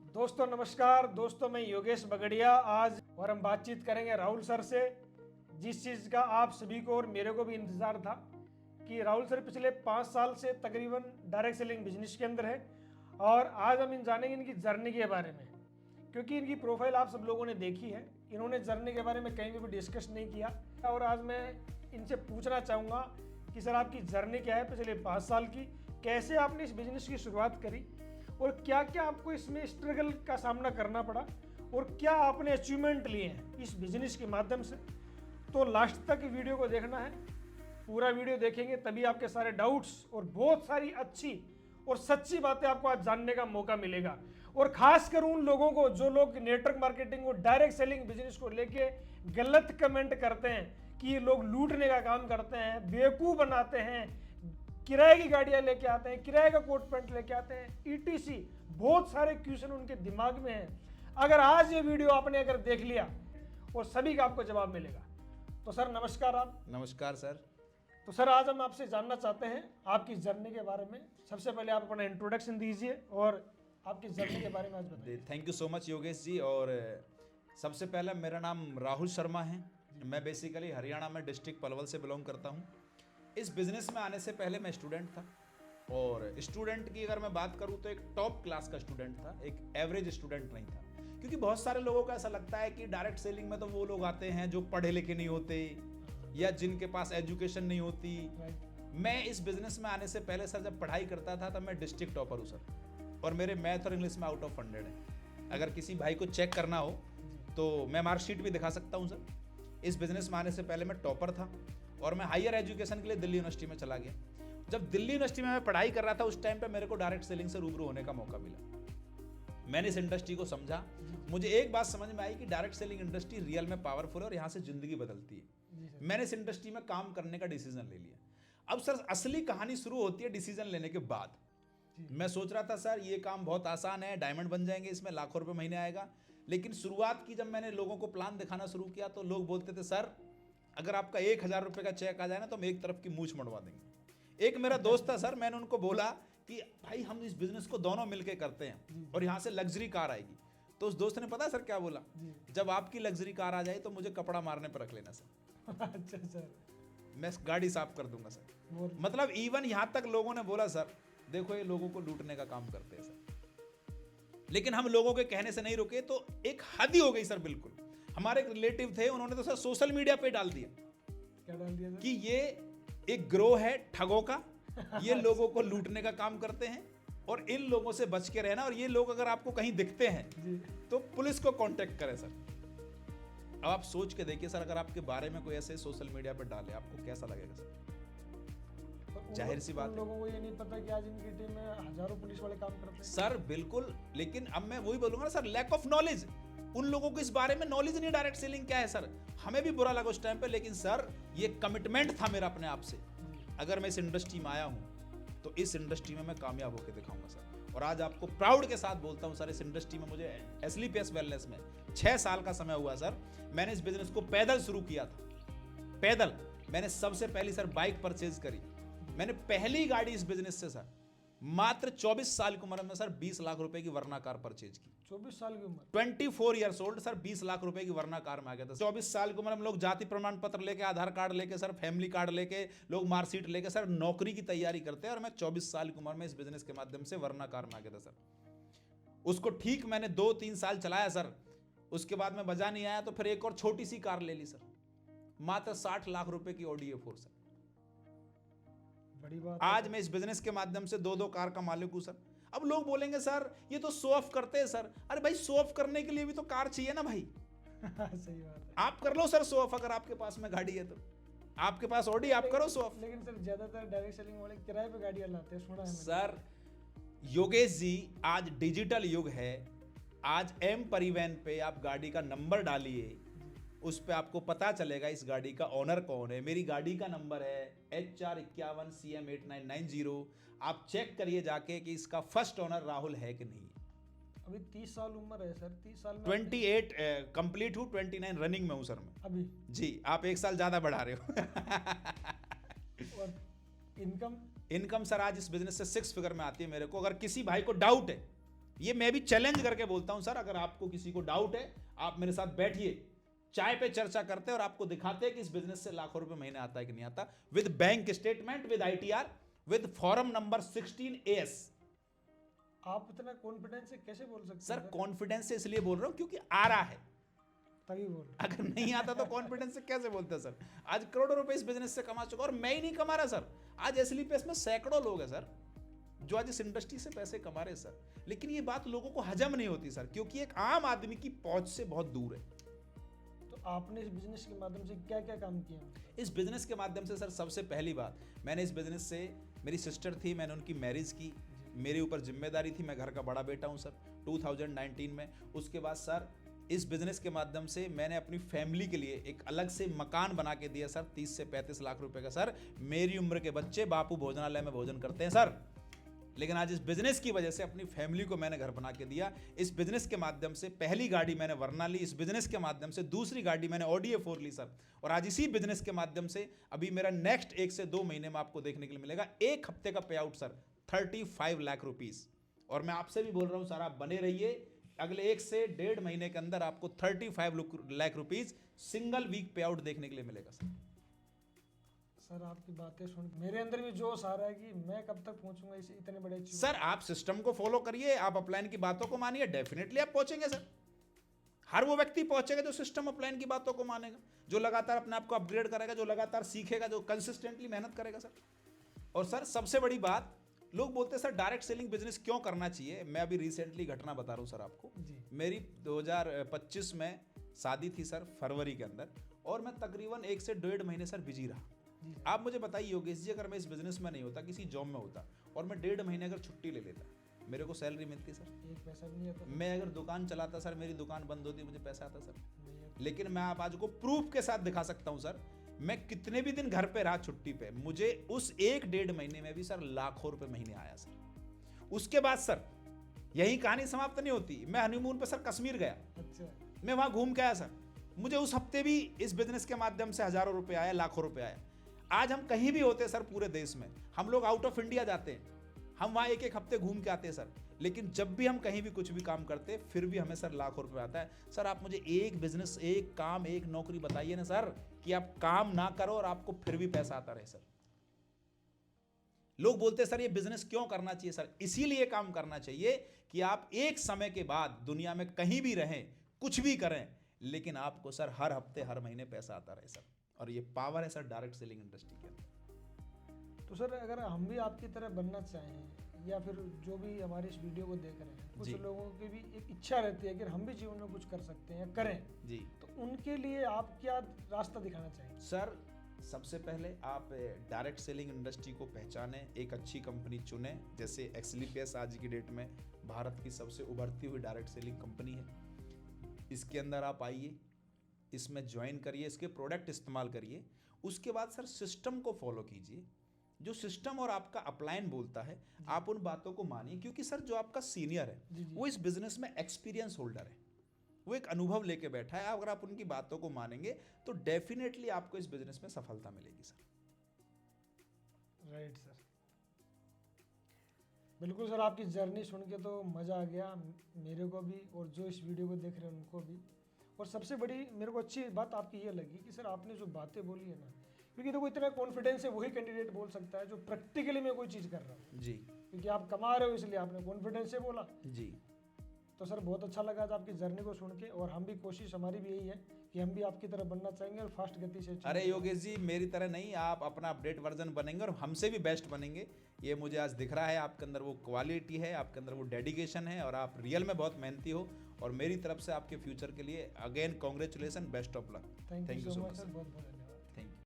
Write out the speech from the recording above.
दोस्तों नमस्कार। दोस्तों मैं योगेश बगड़िया आज और हम बातचीत करेंगे राहुल सर से, जिस चीज़ का आप सभी को और मेरे को भी इंतज़ार था कि राहुल सर पिछले 5 साल से तकरीबन डायरेक्ट सेलिंग बिजनेस के अंदर है और आज हम जानेंगे इनकी जर्नी के बारे में, क्योंकि इनकी प्रोफाइल आप सब लोगों ने देखी है। इन्होंने जर्नी के बारे में कहीं भी डिस्कस नहीं किया और आज मैं इनसे पूछना चाहूँगा कि सर आपकी जर्नी क्या है पिछले 5 साल की, कैसे आपने इस बिज़नेस की शुरुआत करी और क्या क्या आपको इसमें स्ट्रगल का सामना करना पड़ा और क्या आपने अचीवमेंट लिए हैं इस बिजनेस के माध्यम से। तो लास्ट तक वीडियो को देखना है, पूरा वीडियो देखेंगे तभी आपके सारे डाउट्स और बहुत सारी अच्छी और सच्ची बातें आपको आज जानने का मौका मिलेगा। और खासकर उन लोगों को जो लोग नेटवर्क मार्केटिंग और डायरेक्ट सेलिंग बिजनेस को लेके गलत कमेंट करते हैं कि ये लोग लूटने का काम करते हैं, बेवकूफ़ बनाते हैं, किराए की गाड़ियां लेके आते हैं, किराए का कोट पैंट लेके आते हैं, ईटीसी बहुत सारे क्वेश्चन उनके दिमाग में हैं। अगर आज ये वीडियो आपने अगर देख लिया और सभी का आपको जवाब मिलेगा। तो सर नमस्कार। आप नमस्कार सर। तो सर आज हम आपसे जानना चाहते हैं आपकी जर्नी के बारे में। सबसे पहले आप अपना इंट्रोडक्शन दीजिए और आपकी जर्नी के बारे में आज बताइए। Thank you so much Yogesh ji. और सबसे पहले मेरा नाम राहुल शर्मा है। मैं बेसिकली हरियाणा में डिस्ट्रिक्ट पलवल से बिलोंग करता हूँ। इस बिज़नेस में आने से पहले मैं स्टूडेंट था और स्टूडेंट की अगर मैं बात करूँ तो एक टॉप क्लास का स्टूडेंट था, एक एवरेज स्टूडेंट नहीं था। क्योंकि बहुत सारे लोगों को ऐसा लगता है कि डायरेक्ट सेलिंग में तो वो लोग आते हैं जो पढ़े लिखे नहीं होते या जिनके पास एजुकेशन नहीं होती। मैं इस बिज़नेस में आने से पहले सर जब पढ़ाई करता था तब मैं डिस्ट्रिक्ट टॉपर हूँ सर, और मेरे मैथ और इंग्लिश में आउट ऑफ 100 है। अगर किसी भाई को चेक करना हो तो मैं मार्कशीट भी दिखा सकता हूँ सर। इस बिज़नेस में आने से पहले मैं टॉपर था और मैं हायर एजुकेशन के लिए दिल्ली यूनिवर्सिटी में चला गया। जब दिल्ली यूनिवर्सिटी में मैं पढ़ाई कर रहा था उस टाइम पे मेरे को डायरेक्ट सेलिंग से रूबरू होने का मौका मिला। मैंने इस इंडस्ट्री को समझा। मुझे एक बात समझ में आई कि डायरेक्ट सेलिंग इंडस्ट्री रियल में पावरफुल है और यहाँ से जिंदगी बदलती है। मैंने इस इंडस्ट्री में काम करने का डिसीजन ले लिया। अब सर असली कहानी शुरू होती है डिसीजन लेने के बाद। मैं सोच रहा था सर ये काम बहुत आसान है, डायमंड बन जाएंगे, इसमें लाखों रुपए महीने आएगा। लेकिन शुरुआत की जब मैंने लोगों को प्लान दिखाना शुरू किया तो लोग बोलते थे सर अगर आपका 1000 रुपये का चेक आ जाए ना तो हम एक तरफ की मूछ मड़वा देंगे। एक मेरा दोस्त था सर, मैंने उनको बोला कि भाई हम इस बिजनेस को दोनों मिलके करते हैं और यहाँ से लग्जरी कार आएगी। तो उस दोस्त ने पता सर क्या बोला, जब आपकी लग्जरी कार आ जाए तो मुझे कपड़ा मारने पर रख लेना सर। अच्छा सर, मैं गाड़ी साफ कर दूंगा सर। मतलब इवन यहाँ तक लोगों ने बोला सर देखो ये लोगों को लूटने का काम करते हैं सर। लेकिन हम लोगों के कहने से नहीं रुके तो एक हद ही हो गई सर। बिल्कुल हमारे एक रिलेटिव थे, उन्होंने तो सर सोशल मीडिया पे डाल दिया। क्या डाल दिया सर? कि ये एक ग्रोह है ठगों का, ये लोगों को लूटने का काम करते हैं और इन लोगों से बच के रहना, और ये लोग अगर आपको कहीं दिखते हैं तो पुलिस को कांटेक्ट करें सर। अब आप सोच के देखिए सर, अगर आपके बारे में कोई ऐसे सोशल मीडिया पे डाले आपको कैसा लगेगा सर? जाहिर सी बात है लोगों को ये नहीं पता कि आज इनकी टीम में हजारों पुलिस वाले काम करते हैं सर। बिल्कुल, लेकिन अब मैं वही बोलूंगा ना सर, लैक ऑफ नॉलेज। उन लोगों को इस बारे में नॉलेज नहीं डायरेक्ट सेलिंग क्या है सर। हमें भी बुरा लगा उस टाइम पे, लेकिन सर ये कमिटमेंट था मेरा अपने आप से। अगर मैं इस इंडस्ट्री में आया हूं तो इस इंडस्ट्री में मैं कामयाब होकर दिखाऊंगा सर। और आज आपको प्राउड के साथ बोलता हूं सर, इस इंडस्ट्री में मुझे एसलीपीएस वेलनेस में 6 साल का समय हुआ सर। मैंने इस बिजनेस को पैदल शुरू किया था, पैदल। मैंने सबसे पहली सर बाइक परचेज करी। मैंने पहली गाड़ी इस बिजनेस से सर मात्र 24 साल की उम्र में सर 20 लाख रुपए की वरना कार परचेज की। 24 साल की उम्र, 24 ईयर्स ओल्ड सर, 20 लाख रुपए की वरना कार में आ गया था। 24 साल की उम्र में लोग जाति प्रमाण पत्र लेके, आधार कार्ड लेके सर, फैमिली कार्ड लेके, लोग मार्कशीट लेके सर नौकरी की तैयारी करते हैं, और मैं 24 साल की उम्र में इस बिजनेस के माध्यम से वरना कार में आ गया था सर। उसको ठीक मैंने 2-3 साल चलाया सर। उसके बाद में बजा नहीं आया तो फिर एक और छोटी सी कार ले ली सर, मात्र 60 लाख रुपए की ऑडी A4 सर। बड़ी बात। आज मैं इस बिजनेस के माध्यम से 2-2 कार का मालिक हूं सर। अब लोग बोलेंगे सर ये तो शो ऑफ करते हैं सर। अरे भाई शो ऑफ करने के लिए भी तो कार चाहिए ना भाई। सही बात है। आप कर लो सर शो ऑफ, अगर आपके पास में गाड़ी है तो। आपके पास ऑडी, आप करो शो ऑफ। लेकिन सर ज्यादातर डायरेक्ट सेलिंग वाले किराए पे गाड़ियां लाते हैं, सुना है मैंने। सर योगेश जी आज डिजिटल युग है। आज एम परिवहन पे आप गाड़ी का नंबर डालिए, उस पे आपको पता चलेगा इस गाड़ी का ओनर कौन है। मेरी गाड़ी का नंबर है HR51 CM8990। आप चेक करिए जाके कि इसका फर्स्ट ओनर राहुल है कि नहीं। अभी 30 साल उम्र है सर, 30 साल में 28 कंप्लीट हूँ, 29 रनिंग में हूँ सर मैं अभी जी। आप 1 साल ज्यादा बढ़ा रहे हो। और इनकम सर आज इस बिजनेस से 6 फिगर में आती है मेरे को। अगर किसी भाई को डाउट है ये मैं भी चैलेंज करके बोलता हूं सर, अगर आपको किसी को डाउट है आप मेरे साथ बैठिए, चाय पे चर्चा करते हैं और आपको दिखाते हैं कि इस बिजनेस से लाखों रुपए महीने आता है कि नहीं आता, with bank statement, with ITR, with form number 16AS। आप इतना कॉन्फिडेंस से कैसे बोल सकते सर हैं? कॉन्फिडेंस से इसलिए बोल रहा हूं क्योंकि आ रहा है, तभी बोल। अगर नहीं आता तो कॉन्फिडेंस से कैसे बोलते हैं सर। आज करोड़ों रुपए इस बिजनेस से कमा चुका, और मैं ही नहीं कमा रहा सर, आज एसलीपीएस में सैकड़ों लोग हैं सर जो आज इस इंडस्ट्री से पैसे कमा रहे हैं सर। लेकिन ये बात लोगों को हजम नहीं होती सर, क्योंकि एक आम आदमी की पहुंच से बहुत दूर है। तो आपने इस बिजनेस के माध्यम से क्या क्या काम किया? इस बिजनेस के माध्यम से सर सबसे पहली बात, मैंने इस बिजनेस से, मेरी सिस्टर थी, मैंने उनकी मैरिज की, मेरे ऊपर जिम्मेदारी थी, मैं घर का बड़ा बेटा हूं सर 2019 में। उसके बाद सर इस बिजनेस के माध्यम से मैंने अपनी फैमिली के लिए एक अलग से मकान बना के दिया सर, 30 से 35 लाख रुपए का सर। मेरी उम्र के बच्चे बापू भोजनालय में भोजन करते हैं सर, लेकिन आज इस बिजनेस की वजह से अपनी फैमिली को मैंने घर बना के दिया। इस बिजनेस के माध्यम से पहली गाड़ी मैंने वरना ली, इस बिजनेस के माध्यम से दूसरी गाड़ी मैंने ऑडी A4 ली सर। और आज इसी बिजनेस के माध्यम से अभी मेरा नेक्स्ट 1 से 2 महीने में आपको देखने के लिए मिलेगा, एक हफ्ते का पे आउट सर 35 लाख रुपीस। और मैं आपसे भी बोल रहा हूं सर, आप बने रहिए, अगले 1 से 1.5 महीने के अंदर आपको 35 लाख रुपीस सिंगल वीक पे आउट देखने के लिए मिलेगा सर। सर आपकी बातें सुन मेरे अंदर भी जोश आ रहा है कि मैं कब तक पहुंचूंगा इस इतने बड़े अचीव। सर आप सिस्टम को फॉलो करिए, आप अपलाइन की बातों को मानिए, डेफिनेटली आप पहुंचेंगे सर। हर वो व्यक्ति पहुंचेगा जो सिस्टम अपलाइन की बातों को मानेगा, जो लगातार अपने आप को अपग्रेड करेगा, जो लगातार सीखेगा, जो कंसिस्टेंटली मेहनत करेगा सर। और सर सबसे बड़ी बात, लोग बोलते हैं सर डायरेक्ट सेलिंग बिजनेस क्यों करना चाहिए। मैं अभी रिसेंटली घटना बता रहा हूँ सर आपको। मेरी 2025 में शादी थी सर, फरवरी के अंदर, और मैं तकरीबन 1 से 1.5 महीने सर बिजी रहा। आप मुझे बताइए योगेश जी, अगर मैं इस बिजनेस में नहीं होता, किसी जॉब में होता, और मैं 1.5 महीने अगर छुट्टी ले लेता, मेरे को सैलरी मिलती सर? एक पैसा भी नहीं आता। मैं अगर दुकान चलाता सर, मेरी दुकान बंद होती, मुझे पैसा आता सर? लेकिन मैं आप आज को प्रूफ के साथ दिखा सकता हूं सर, मैं कितने भी दिन घर पे रहा छुट्टी पे, मुझे उस 1-1.5 महीने में भी सर लाखों रुपए महीने आया सर। उसके बाद सर यही कहानी समाप्त नहीं होती, मैं हनीमून पे सर कश्मीर गया। अच्छा। मैं वहां घूम के आया सर, मुझे उस हफ्ते भी इस बिजनेस के माध्यम से हजारों रुपए आए, लाखों रुपए आए। आज हम कहीं भी होते सर पूरे देश में, हम लोग आउट ऑफ इंडिया जाते हैं, हम वहाँ 1-1 हफ्ते घूम के आते हैं सर, लेकिन जब भी हम कहीं भी कुछ भी काम करते हैं फिर भी हमें सर लाखों रुपए आता है। सर आप मुझे एक बिजनेस, एक काम, एक नौकरी बताइए ना सर कि आप काम ना करो और आपको फिर भी पैसा आता रहे सर। लोग बोलते हैं सर ये बिजनेस क्यों करना चाहिए सर, इसीलिए काम करना चाहिए कि आप एक समय के बाद दुनिया में कहीं भी रहें, कुछ भी करें, लेकिन आपको सर हर हफ्ते हर महीने पैसा आता रहे सर। और ये पावर है सर डायरेक्ट सेलिंग इंडस्ट्री के अंदर। तो सर अगर हम भी आपकी तरह बनना चाहें, या फिर जो भी हमारे इस वीडियो को देख रहे हैं, कुछ लोगों की भी एक इच्छा रहती है कि हम भी जीवन में कुछ कर सकते हैं या करें जी, तो उनके लिए आप क्या रास्ता दिखाना चाहेंगे? सर सबसे पहले आप डायरेक्ट सेलिंग इंडस्ट्री को पहचानें, एक अच्छी कंपनी चुनें, जैसे एक्सलीपियस आज की डेट में भारत की सबसे उभरती हुई डायरेक्ट सेलिंग कंपनी है। इसके अंदर आप आइए, इसमें ज्वाइन करिए, इसके प्रोडक्ट इस्तेमाल करिए। उसके बाद सर सिस्टम को फॉलो कीजिए, जो सिस्टम और आपका अपलाइन बोलता है आप उन बातों को मानिए, क्योंकि सर जो आपका सीनियर है वो इस बिजनेस में एक्सपीरियंस होल्डर है, वो एक अनुभव लेके बैठा है। अगर आप उनकी बातों को मानेंगे तो डेफिनेटली आपको इस बिजनेस में सफलता मिलेगी सर। राइट सर, बिल्कुल सर, आपकी जर्नी सुन के तो मज़ा आ गया मेरे को भी, और जो इस वीडियो को देख रहे हैं उनको भी। और सबसे बड़ी मेरे को अच्छी बात आपकी ये लगी कि सर आपने जो बातें बोली है ना, क्योंकि देखो इतना कॉन्फिडेंस है वही कैंडिडेट बोल सकता है जो प्रैक्टिकली में कोई चीज़ कर रहा है जी, क्योंकि आप कमा रहे हो इसलिए आपने कॉन्फिडेंस से बोला जी। तो सर बहुत अच्छा लगा था आपकी जर्नी को सुन के, और हम भी कोशिश हमारी भी यही है कि हम भी आपकी तरह बनना चाहेंगे और फास्ट गति से। अरे योगेश जी मेरी तरह नहीं, आप अपना अपडेट वर्जन बनेंगे और हमसे भी बेस्ट बनेंगे, ये मुझे आज दिख रहा है। आपके अंदर वो क्वालिटी है, आपके अंदर वो डेडिकेशन है, और आप रियल में बहुत मेहनती हो। और मेरी तरफ से आपके फ्यूचर के लिए again congratulations, best of luck. Thank you so much sir, बहुत बहुत